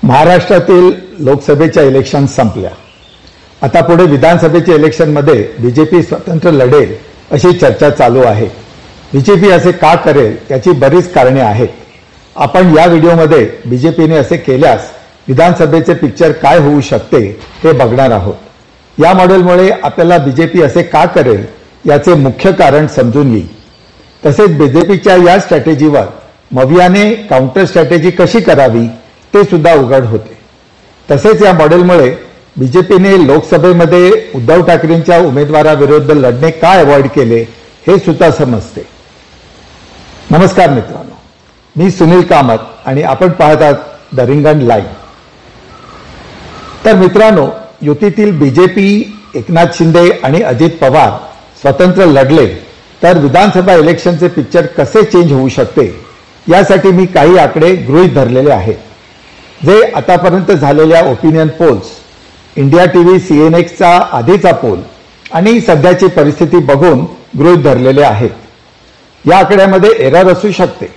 महाराष्ट्रातील लोकसभेच्या इलेक्शन संपल्या. आता पुढे विधानसभेच्या इलेक्शनमध्ये बीजेपी स्वतंत्र लढेल अशी चर्चा चालू आहे. बीजेपी असे का करेल याची बरीच कारणे आहेत. आपण या व्हिडिओमध्ये बीजेपीने असे केल्यास विधानसभेचे पिक्चर काय होऊ शकते हे बघणार आहोत. या मॉडेलमुळे आपल्याला बीजेपी असे का करेल याचे मुख्य कारण समजून येईल. तसेच बीजेपीच्या या स्ट्रॅटेजीवर मवियाने काउंटर स्ट्रॅटेजी कशी करावी ते सुद्धा उघड होते. तसेच या मॉडेलमुळे बीजेपीने लोकसभेमध्ये उद्धव ठाकरेंच्या उमेदवाराविरुद्ध लढणे का अवॉइड केले हे सुद्धा समजते. नमस्कार मित्रांनो, मी सुनील कामत आणि आपण पाहत आहात द रिंगण लाईव्ह. तर मित्रांनो, युतीतील बीजेपी, एकनाथ शिंदे आणि अजित पवार स्वतंत्र लढले तर विधानसभा इलेक्शनचे पिक्चर कसे चेंज होऊ शकते यासाठी मी काही आकडे गृहीत धरलेले आहेत, जे आतापर्यंत झालेल्या ओपिनियन पोल्स, इंडिया टीव्ही CNXचा आधीचा पोल आणि सध्याची परिस्थिती बघून गृहीत धरलेले आहेत. या आकड्यामध्ये एरर असू शकते.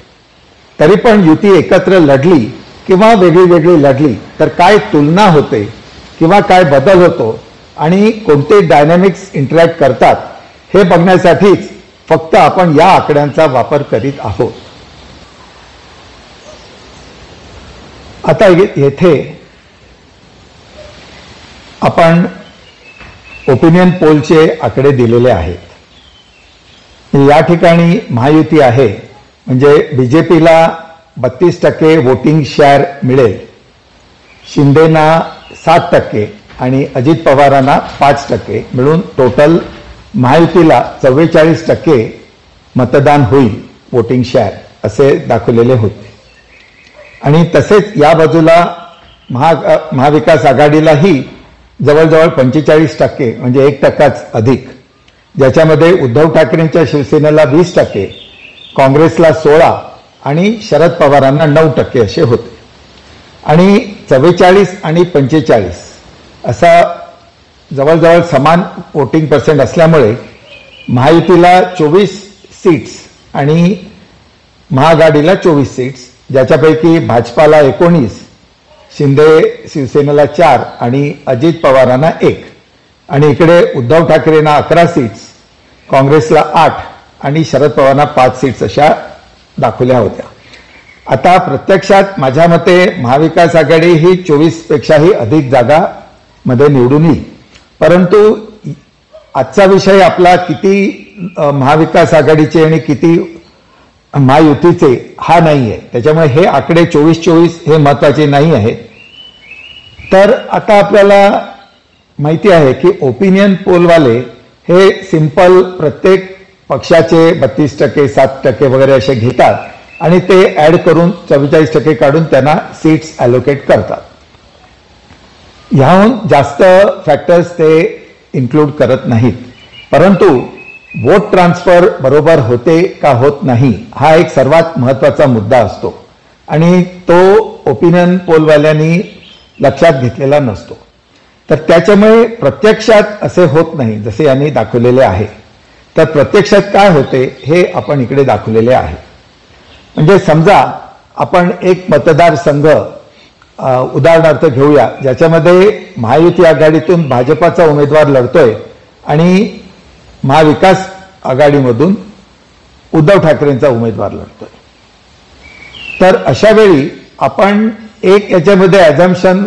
तरी पण युती एकत्र लढली किंवा वेगळी वेगळी लढली तर काय तुलना होते किंवा काय बदल होतो आणि कोणते डायनॅमिक्स इंटरॅक्ट करतात हे बघण्यासाठीच फक्त आपण या आकड्यांचा वापर करीत आहोत. आता येथे आपण ओपिनियन पोलचे आकडे दिलेले आहेत. या ठिकाणी महायुती आहे म्हणजे बीजेपीला 32% वोटिंग शेअर मिळेल, शिंदेना 7% आणि अजित पवारांना 5% मिळून टोटल महायुतीला 44% मतदान होईल वोटिंग शेअर असे दाखवलेले होते. आणि तसेच या बाजूला महाविकास आघाडीलाही जवळजवळ 45% म्हणजे 1%च अधिक, ज्याच्यामध्ये उद्धव ठाकरेंच्या शिवसेनेला 20%, काँग्रेसला 16% आणि शरद पवारांना 9% असे होते. आणि 44 आणि 45 असा जवळजवळ समान वोटिंग पर्सेंट असल्यामुळे महायुतीला 24 सीट्स आणि महाआघाडीला 24 सीट्स, ज्याच्यापैकी भाजपाला 19, शिंदे शिवसेनेला 4 आणि अजित पवारांना 1, आणि इकडे उद्धव ठाकरेंना 11 सीट्स, काँग्रेसला 8 आणि शरद पवारांना 5 सीट्स अशा दाखवल्या होत्या. आता प्रत्यक्षात माझ्या मते महाविकास आघाडी ही 24 पेक्षाही अधिक जागा मध्ये निवडून येईल. परंतु आजचा विषय आपला किती महाविकास आघाडीचे आणि किती महायुतीचे हा नाही आहे. त्याच्यामुळे हे आकडे 24-24 हे महत्वाचे नाही आहेत. तर आता आपल्याला माहिती आहे की ओपिनियन पोलवाले हे सिंपल प्रत्येक पक्षाचे 32%, 7% वगैरे असे घेतात आणि ते ऍड करून 44% काढून त्यांना सीट्स अलोकेट करतात. ह्याहून जास्त फॅक्टर्स ते इन्क्लूड करत नाहीत. परंतु वोट ट्रान्सफर बरोबर होते का होत नाही हा एक सर्वात महत्वाचा मुद्दा असतो आणि तो ओपिनियन पोलवाल्यांनी लक्षात घेतलेला नसतो. तर त्याच्यामुळे प्रत्यक्षात असे होत नाही जसे यांनी दाखवलेले आहे. तर प्रत्यक्षात काय होते हे आपण इकडे दाखवलेले आहे. म्हणजे समजा आपण एक मतदारसंघ उदाहरणार्थ घेऊया, ज्याच्यामध्ये महायुती आघाडीतून भाजपाचा उमेदवार लढतोय आणि महाविकास आघाडीमधून उद्धव ठाकरेंचा उमेदवार लढतोय. तर अशा वेळी आपण एक याच्यामध्ये ॲझम्पशन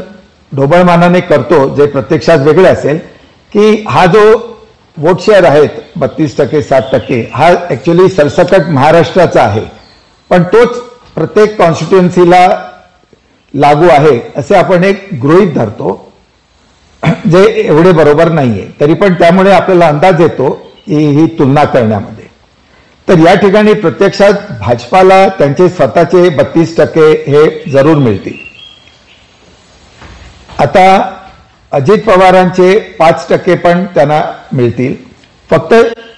ढोबळमानाने करतो, जे प्रत्यक्षात वेगळे असेल, की हा जो वोट शेअर आहेत 32%, 7%, हा ऍक्च्युली सरसकट महाराष्ट्राचा आहे, पण तोच प्रत्येक कॉन्स्टिट्युएन्सीला लागू आहे असे आपण एक गृहीत धरतो, जे एवढे बरोबर नाहीये. तरी पण त्यामुळे आपल्याला अंदाज येतो ही तुलना करण्यामध्ये. तर या ठिकाणी प्रत्यक्षात भाजपाला त्यांचे स्वतःचे 32% हे जरूर मिळतील. आता अजित पवारांचे 5% पण त्यांना मिळतील. फक्त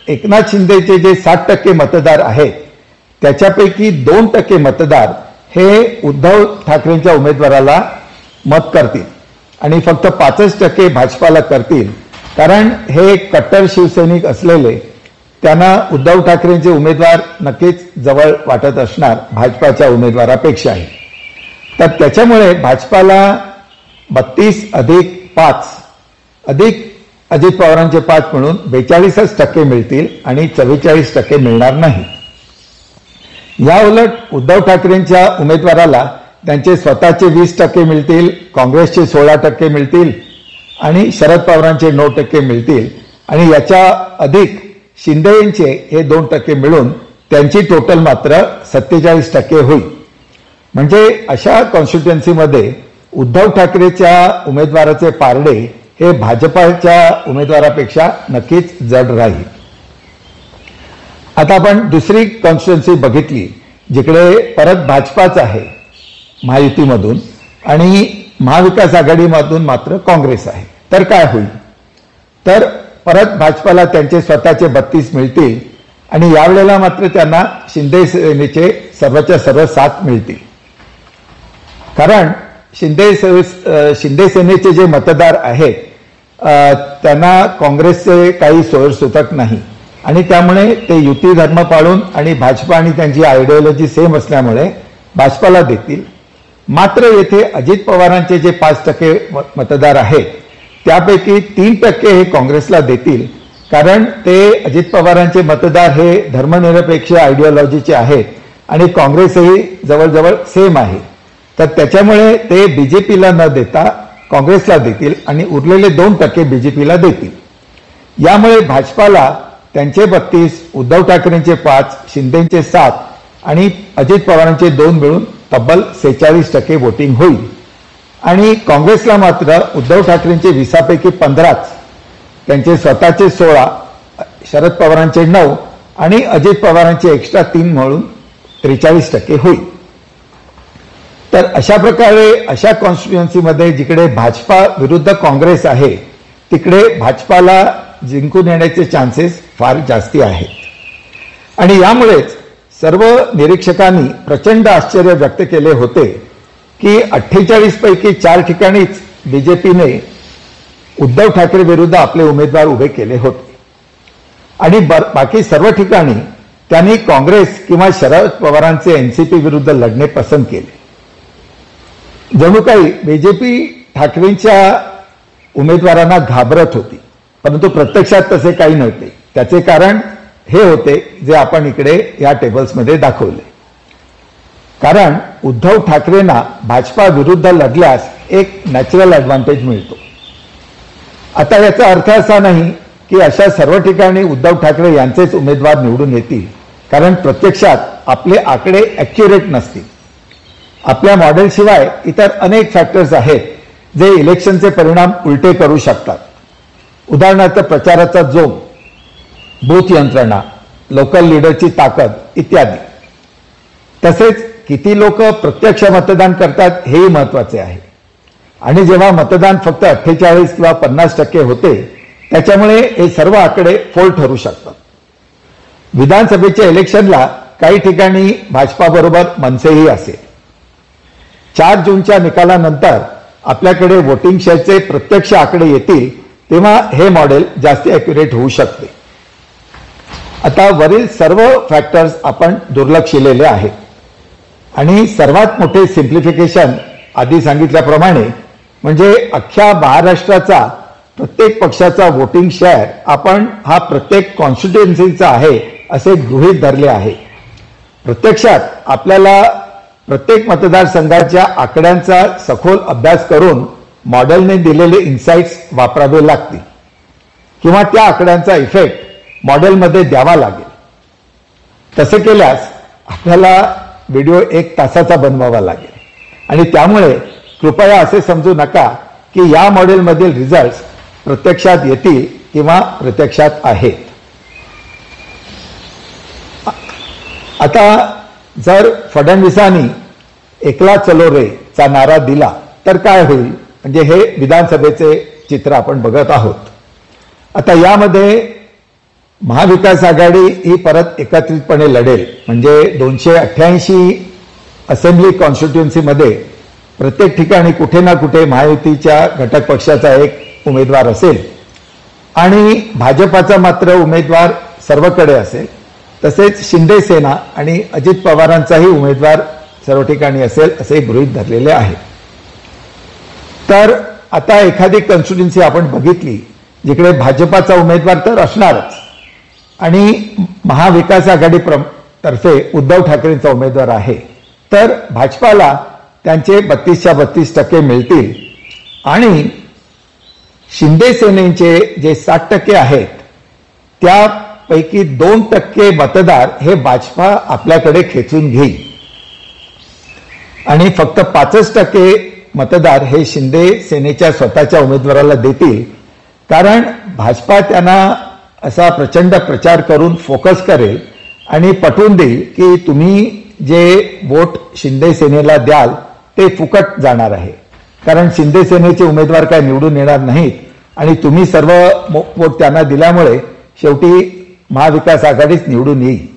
एकनाथ शिंदेचे जे 60% मतदार आहेत त्याच्यापैकी 2% मतदार हे उद्धव ठाकरेंच्या उमेदवाराला मत करतील आणि फक्त 5% भाजपाला करतील. कारण हे कट्टर शिवसैनिक असलेले त्यांना उद्धव ठाकरेंचे उमेदवार नक्कीच जवळ वाटत असणार भाजपाच्या उमेदवारापेक्षाही. तर त्याच्यामुळे भाजपाला 32 अधिक 5 अधिक अजित पवारांचे 5 म्हणून 42% मिळतील आणि 44% मिळणार नाही. या उलट उद्धव ठाकरेंच्या उमेदवाराला त्यांचे स्वतःचे 20% मिळतील, काँग्रेसचे 16% मिळतील आणि शरद पवारांचे 9% मिळतील आणि याच्या अधिक शिंदेचे हे 2% मिळून त्यांची टोटल मात्र 47% होईल. म्हणजे अशा कॉन्स्टिट्युएन्सीमध्ये उद्धव ठाकरेच्या उमेदवाराचे पारडे हे भाजपाच्या उमेदवारापेक्षा नक्कीच जड राहील. आता आपण दुसरी कॉन्स्टिट्युएन्सी बघितली जिकडे परत भाजपाच आहे महायुतीमधून आणि महाविकास आघाडीमधून मात्र काँग्रेस आहे. तर काय होईल? तर परत भाजपाला त्यांचे स्वतःचे 32 मिळतील आणि यावेळेला मात्र त्यांना शिंदे सेनेचे सर्वच्या सर्व 7 मिळतील. कारण शिंदे सेनेचे जे मतदार आहेत त्यांना काँग्रेसचे काही सोयीसुतक नाही आणि त्यामुळे ते युती धर्म पाळून आणि भाजपा आणि त्यांची आयडिओलॉजी सेम असल्यामुळे भाजपाला देतील. मात्र येथे अजित पवारांचे जे 5% मतदार आहेत त्यापैकी 3% हे काँग्रेसला देतील. कारण ते अजित पवारांचे मतदार हे धर्मनिरपेक्ष आयडिओलॉजीचे आहेत आणि काँग्रेसही जवळजवळ सेम आहे. तर त्याच्यामुळे ते बीजेपीला न देता काँग्रेसला देतील आणि उरलेले 2% बीजेपीला देतील. यामुळे भाजपाला त्यांचे 32, उद्धव ठाकरेंचे 5, शिंदेचे 7 आणि अजित पवारांचे 2 मिळून तब्बल 46% वोटिंग होईल. आणि काँग्रेसला मात्र उद्धव ठाकरेंचे 20पैकी 15, त्यांचे स्वतःचे 16, शरद पवारांचे 9 आणि अजित पवारांचे एक्स्ट्रा 3 म्हणून 43% होईल. तर अशा प्रकारे अशा कॉन्स्टिट्युएन्सीमध्ये जिकडे भाजपा विरुद्ध काँग्रेस आहे तिकडे भाजपाला जिंकून येण्याचे चान्सेस फार जास्ती आहेत. आणि यामुळेच सर्व निरीक्षकांनी प्रचंड आश्चर्य व्यक्त केले होते की 48 पैकी 4 ठिकाणीच बीजेपीने उद्धव ठाकरे विरुद्ध आपले उमेदवार उभे केले होते आणि बाकी सर्व ठिकाणी त्यांनी काँग्रेस किंवा शरद पवारांचे एनसीपी विरुद्ध लढणे पसंत केले. जणू काही बीजेपी ठाकरेंच्या उमेदवारांना घाबरत होती, परंतु प्रत्यक्षात तसे काही नव्हते. त्याचे कारण हे होते जे आपण इकडे या टेबल्समध्ये दाखवले. कारण उद्धव ठाकरेंना भाजपा विरुद्ध लढल्यास एक नॅचरल ॲडव्हान्टेज मिळतो. आता याचा अर्थ असा नाही की अशा सर्व ठिकाणी उद्धव ठाकरे यांचेच उमेदवार निवडून येतील, कारण प्रत्यक्षात आपले आकडे ॲक्युरेट नसतील. आपल्या मॉडेलशिवाय इतर अनेक फॅक्टर्स आहेत जे इलेक्शनचे परिणाम उलटे करू शकतात. उदाहरणार्थ प्रचाराचा जोम, बूथ यंत्रणा, लोकल लीडरची ताकद इत्यादी. तसेच किती लोक प्रत्यक्ष मतदान करतात हेही महत्वाचे आहे. आणि जेव्हा मतदान फक्त 48 किंवा 50% होते त्याच्यामुळे हे सर्व आकडे फोल ठरू शकतात. विधानसभेच्या इलेक्शनला काही ठिकाणी भाजपाबरोबर मनसेही असेल. 4 जूनच्या निकालानंतर आपल्याकडे वोटिंग शेअरचे प्रत्यक्ष आकडे येतील तेव्हा हे मॉडेल जास्त ॲक्युरेट होऊ शकते. आता वरील सर्व फॅक्टर्स आपण दुर्लक्षिलेले आहेत आणि सर्वात मोठे सिम्प्लिफिकेशन आधी सांगितल्याप्रमाणे म्हणजे अख्ख्या महाराष्ट्राचा प्रत्येक पक्षाचा वोटिंग शेअर आपण हा प्रत्येक कॉन्स्टिट्युएन्सीचा आहे असे गृहीत धरले आहे. प्रत्यक्षात आपल्याला प्रत्येक मतदारसंघाच्या आकड्यांचा सखोल अभ्यास करून मॉडेलने दिलेले इन्साइट्स वापरावे लागतील किंवा त्या आकड्यांचा इफेक्ट मॉडेलमध्ये द्यावा लागेल. तसे केल्यास आपल्याला व्हिडिओ 1 तासाचा बनवावा लागेल आणि त्यामुळे कृपया असे समजू नका की या मॉडेलमधील रिझल्ट्स प्रत्यक्षात येतील किंवा प्रत्यक्षात आहेत. आता जर फडणवीसांनी एकला चलो रे चा नारा दिला तर काय होईल, म्हणजे हे विधानसभेचे चित्र आपण बघत आहोत. आता यामध्ये महाविकास आघाडी ही परत एकत्रितपणे लढेल. म्हणजे 288 असेंब्ली कॉन्स्टिट्युएन्सीमध्ये प्रत्येक ठिकाणी कुठे ना कुठे महायुतीच्या घटक पक्षाचा एक उमेदवार असेल आणि भाजपाचा मात्र उमेदवार सर्वकडे असेल. तसेच शिंदे सेना आणि अजित पवारांचाही उमेदवार सर्व ठिकाणी असेल असे गृहीत धरलेले आहे. तर आता एखादी कॉन्स्टिट्युन्सी आपण बघितली जिकडे भाजपाचा उमेदवार तर असणारच आणि महाविकास आघाडी तर्फे उद्धव ठाकरेंचा उमेदवार आहे, तर भाजपाला त्यांचे 32च्या 32% मिळतील आणि शिंदे सेनेचे जे 60% आहेत त्यापैकी 2% मतदार हे भाजपा आपल्याकडे खेचून घेईल आणि फक्त 5% मतदार हे शिंदे सेनेच्या स्वतःच्या उमेदवाराला देतील. कारण भाजपा त्यांना असा प्रचंड प्रचार करून फोकस करेल आणि पटवून देईल की तुम्ही जे वोट शिंदे सेनेला द्याल ते फुकट जाणार आहे, कारण शिंदे सेनेचे उमेदवार काय निवडून येणार नाहीत आणि तुम्ही सर्व वोट त्यांना दिल्यामुळे शेवटी महाविकास आघाडीच निवडून येईल.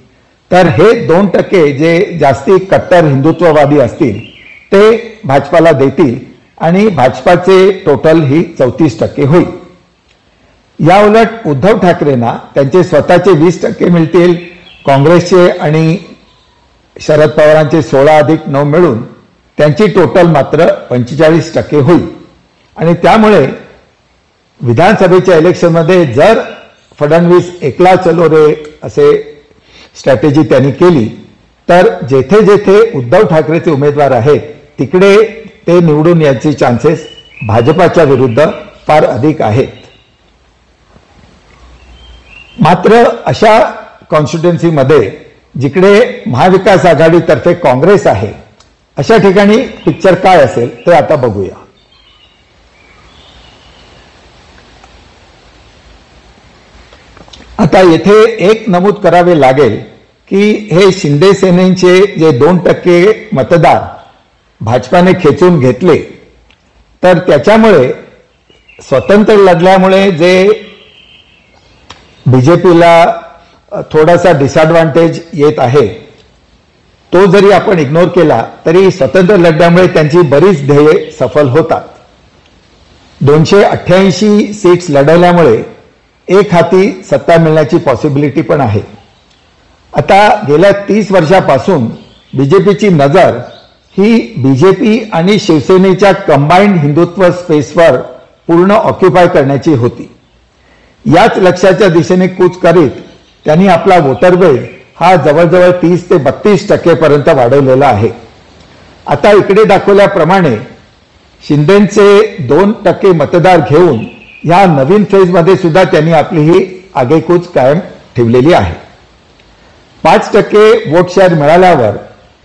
तर हे 2% जे जास्ती कट्टर हिंदुत्ववादी असतील ते भाजपाला देतील आणि भाजपाचे टोटल ही 34% होईल. या उलट उद्धव ठाकरेंना त्यांचे स्वतःचे 20% मिळतील, काँग्रेसचे आणि शरद पवारांचे 16+9 मिळून त्यांची टोटल मात्र 45% होईल. आणि त्यामुळे विधानसभेच्या इलेक्शनमध्ये जर फडणवीस एकला चलो रे असे स्ट्रॅटेजी त्यांनी केली तर जेथे जेथे उद्धव ठाकरेचे उमेदवार आहेत तिकडे ते निवडून याचे चान्सेस भाजपाच्या विरुद्ध फार अधिक आहेत. मात्र अशा कॉन्स्टिट्युन्सीमध्ये जिकडे महाविकास आघाडीतर्फे काँग्रेस आहे अशा ठिकाणी पिक्चर काय असेल ते आता बघूया. आता येथे एक नमूद करावे लागेल की हे शिंदे सेनेचे जे 2% मतदार भाजपाने खेचून घेतले तर त्याच्यामुळे स्वतंत्र लढल्यामुळे जे बीजेपीला थोडासा डिसएडव्हान्टेज येत आहे तो जरी आपण इग्नोर केला तरी स्वतंत्र लढल्यामुळे त्यांची बरीच ध्येये सफल होतात. 288 सीट्स लढवल्यामुळे एक हाती सत्ता मिळण्याची पॉसिबिलिटी पण आहे. आता गेल्या 30 वर्षापासून बीजेपीची नजर ही बीजेपी आणि शिवसेनेच्या कंबाईंड हिंदुत्व स्पेसवर पूर्ण ऑक्युपाय करण्याची होती. याच लक्ष्याच्या दिशेने कूच करीत त्यांनी आपला वोटर बेस हा जवळजवळ 30 ते 32% पर्यंत वाढवलेला आहे. आता इकडे दाखवल्याप्रमाणे शिंदेचे 2% मतदार घेऊन या नवीन फेजमध्ये सुद्धा त्यांनी आपली ही आगेकूच कायम ठेवलेली आहे. 5% वोट शेअर मिळाल्यावर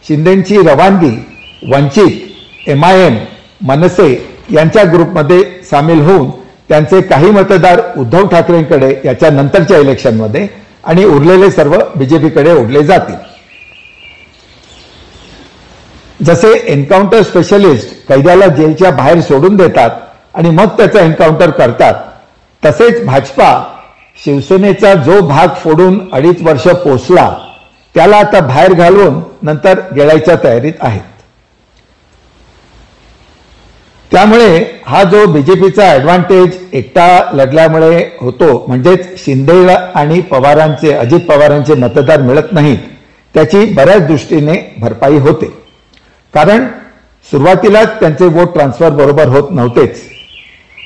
शिंदेची रवानगी वंचित, MIM, मनसे यांच्या ग्रुपमध्ये सामील होऊन त्यांचे काही मतदार उद्धव ठाकरेंकडे याच्या नंतरच्या इलेक्शनमध्ये आणि उरलेले सर्व बीजेपीकडे ओढले जातील. जसे एन्काउंटर स्पेशलिस्ट कैद्याला जेलच्या बाहेर सोडून देतात आणि मग त्याचा एन्काउंटर करतात, तसेच भाजपा शिवसेनेचा जो भाग फोडून 2.5 वर्ष पोचला त्याला आता बाहेर घालवून नंतर गिळायच्या तयारीत आहेत. त्यामुळे हा जो बीजेपीचा ऍडव्हान्टेज एकटा लढल्यामुळे होतो, म्हणजेच शिंदे आणि पवारांचे, अजित पवारांचे मतदार मिळत नाहीत, त्याची बऱ्याच दृष्टीने भरपाई होते. कारण सुरुवातीलाच त्यांचे वोट ट्रान्सफर बरोबर होत नव्हतेच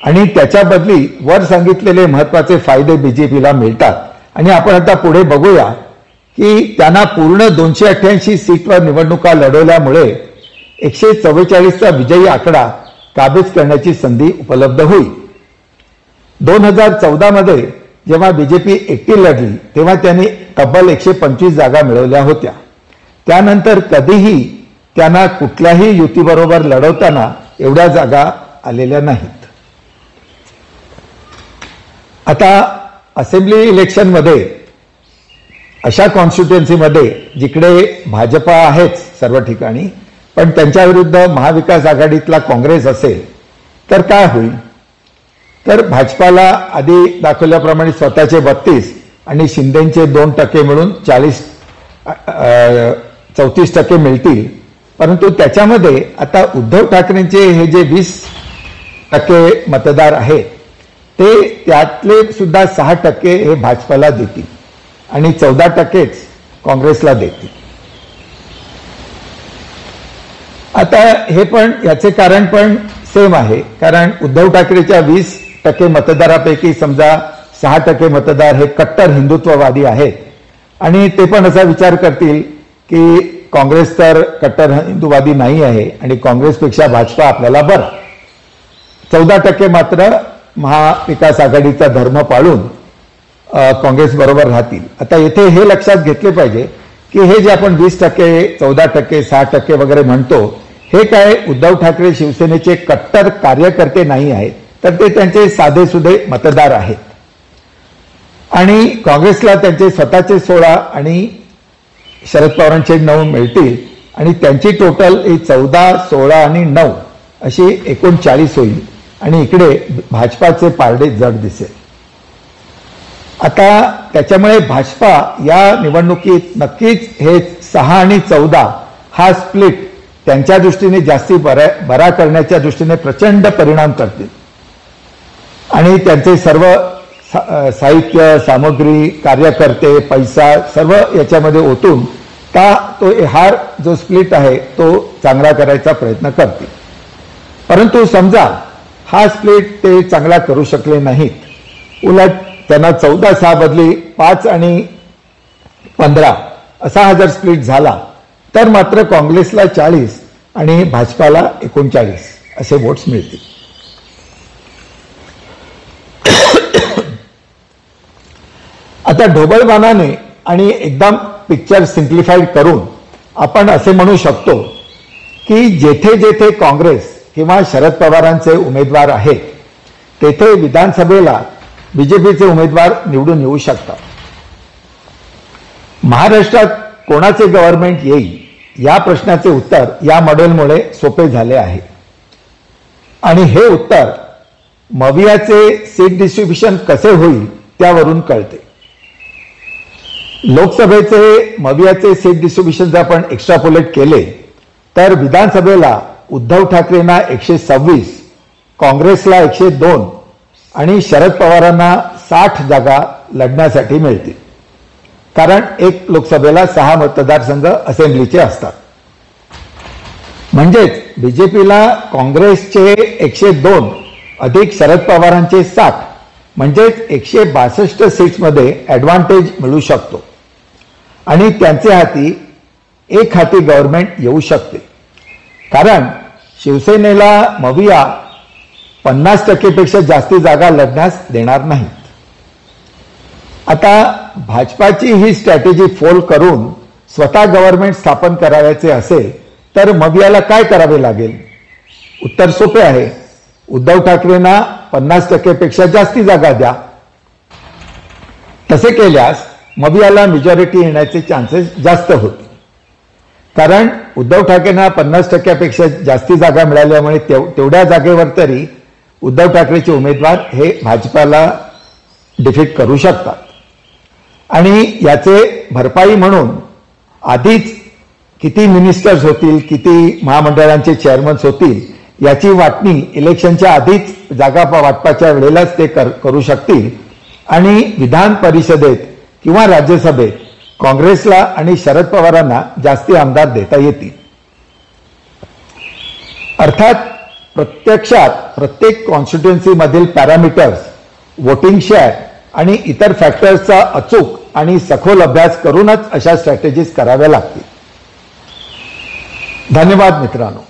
आणि त्याच्या बदली वर सांगितलेले महत्वाचे फायदे बीजेपीला मिळतात. आणि आपण आता पुढे बघूया की त्यांना पूर्ण 288 सीटवर निवडणुका लढवल्यामुळे 144चा विजयी आकडा काबीज करण्याची संधी उपलब्ध होईल. 2014 मध्ये जेव्हा बीजेपी एकटी लढली तेव्हा त्यांनी तब्बल 125 जागा मिळवल्या होत्या. त्यानंतर कधीही त्यांना कुठल्याही युतीबरोबर लढवताना एवढ्या जागा आलेल्या नाहीत. आता असेंब्ली इलेक्शनमध्ये अशा कॉन्स्टिट्युएन्सीमध्ये जिकडे भाजपा आहेच सर्व ठिकाणी, पण त्यांच्या विरुद्ध महाविकास आघाडीतला काँग्रेस असेल तर काय होईल? तर भाजपाला आधी दाखवल्याप्रमाणे स्वतःचे 32 आणि शिंदेचे 2% मिळून 34% मिळतील. परंतु त्याच्यामध्ये आता उद्धव ठाकरेंचे हे जे 20% मतदार आहेत ते त्यातले सुद्धा 6% हे भाजपाला देतील आणि 14%च काँग्रेसला देतील. आता हे पण याचे कारण पण सेम आहे, कारण उद्धव ठाकरेच्या 20% मतदारापैकी समजा 6% मतदार हे कट्टर हिंदुत्ववादी आहेत आणि ते पण असा विचार करतील की काँग्रेस तर कट्टर हिंदुवादी नाही आहे आणि काँग्रेसपेक्षा भाजपा आपल्याला बरा. 14% मात्र महाविकास आघाडीचा धर्म पाळून काँग्रेस बरोबर राहतील. आता येथे हे लक्षात घेतले पाहिजे की हे जे आपण 20%, 14%, 6% वगैरे म्हणतो, हे काय उद्धव ठाकरे शिवसेनेचे कट्टर कार्यकर्ते नाही आहेत, तर ते त्यांचे साधेसुधे मतदार आहेत. आणि काँग्रेसला त्यांचे स्वतःचे 16 आणि शरद पवारांचे 9 मिळतील आणि त्यांची टोटल 14, 16 आणि 9 अशी 39 होईल आणि इकडे भाजपाचे पारडे जड दिसेल. आता त्याच्यामुळे भाजपा या निवडणुकीत नक्कीच हे 6 आणि 14 हा स्प्लिट त्यांच्या दृष्टीने जास्ती बरा करण्याच्या दृष्टीने प्रचंड परिणाम करतील आणि त्यांचे सर्व साहित्य, सामग्री, कार्यकर्ते, पैसा सर्व याच्यामध्ये ओतून तो हा जो स्प्लिट आहे तो चांगला करायचा प्रयत्न करतील. परंतु समजा हा स्प्लिट ते चांगला करू शकले नाहीत, उलट त्यांना 14-6 बदली 5 आणि 15 असा हा जर स्प्लिट झाला तर मात्र काँग्रेसला 40 आणि भाजपाला 39 असे वोट्स मिळतील. आता ढोबळमानाने आणि एकदम पिक्चर सिम्प्लिफाईड करून आपण असे म्हणू शकतो की जेथे जेथे काँग्रेस किंवा शरद पवारांचे उमेदवार आहेत तेथे विधानसभेला बीजेपीचे उमेदवार निवडून येऊ शकतात. महाराष्ट्रात कोणाचे गव्हर्नमेंट येईल या प्रश्नाचे उत्तर या मॉडेलमुळे सोपे झाले आहे आणि हे उत्तर मवियाचे सीट डिस्ट्रीब्युशन कसे होईल त्यावरून कळते. लोकसभेचे मवियाचे सीट डिस्ट्रीब्युशन जर आपण एक्स्ट्रापोलेट केले तर विधानसभेला उद्धव ठाकरेंना 126, काँग्रेसला 102 आणि शरद पवारांना 60 जागा लढण्यासाठी मिळतील, कारण एक लोकसभेला 6 मतदारसंघ असेंब्लीचे असतात. म्हणजेच बीजेपीला काँग्रेसचे 102 अधिक शरद पवारांचे 60 म्हणजेच 162 सीट्समध्ये ॲडव्हान्टेज मिळू शकतो आणि त्यांचे एक हाती गव्हर्नमेंट येऊ शकते, कारण शिवसेनेला मविया 50% पेक्षा जास्ती जागा लढण्यास देणार नाहीत. आता भाजपाची ही स्ट्रॅटेजी फोल करून स्वतः गव्हर्नमेंट स्थापन करायचे असेल तर मवियाला काय करावे लागेल? उत्तर सोपे आहे, उद्धव ठाकरेंना 50% पेक्षा जास्ती जागा द्या. तसे केल्यास मवियाला मेजॉरिटी येण्याचे चान्सेस जास्त होतील, कारण उद्धव ठाकरेंना 50% पेक्षा जास्ती जागा मिळाल्यामुळे तेवढ्या जागेवर तरी उद्धव ठाकरेचे उमेदवार हे भाजपाला डिफीट करू शकतात आणि याचे भरपाई म्हणून आधीच किती मिनिस्टर्स होतील, किती महामंडळांचे चेअरमन्स होतील याची वाटणी इलेक्शनच्या आधीच जागा वाटपाच्या वेळेलाच ते करू शकतील आणि विधान परिषदेत किंवा राज्यसभेत काँग्रेसला आणि शरद पवारांना जास्ती आमदार देता येतील. अर्थात प्रत्यक्षात प्रत्येक कॉन्स्टिट्युएन्सीमधील पॅरामीटर्स, वोटिंग शेअर आणि इतर फॅक्टर्सचा अचूक आणि सखोल अभ्यास करूनच अशा स्ट्रॅटेजीज कराव्या लागतील. धन्यवाद मित्रांनो.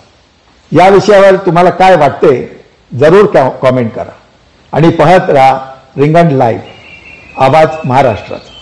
या विषयावर तुम्हाला काय वाटते जरूर कॉमेंट करा आणि पाहत राहा रिंगण लाईव्ह, आवाज महाराष्ट्राचा.